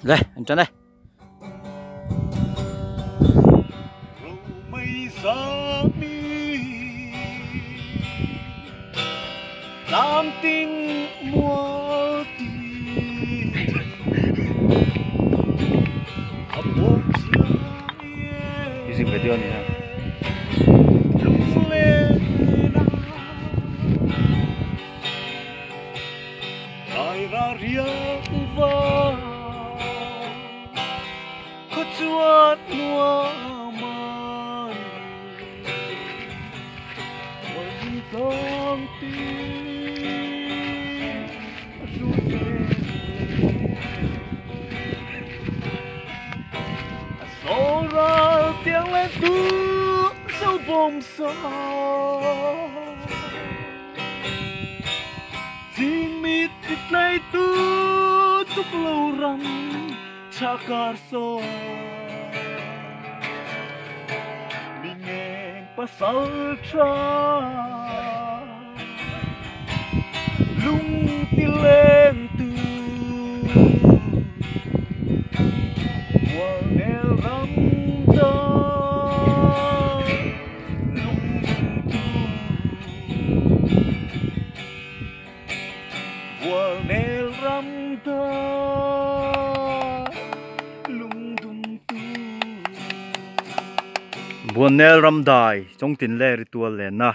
Đây, anh Trấn đây. Làm tình mua tình Cái gì phải tiêu này hả? ai ra riêng vợ có chuột mua man vẫn con tim rút số ra tiếng lên tu sâu bom sao Jing mit itlay tu tuklo ram chakar so Mingeng pasal cha lung tileng tu Buannel ram da lung tu Buannel ram da lung dum tu Buannel ram dai trong tin le ritual le na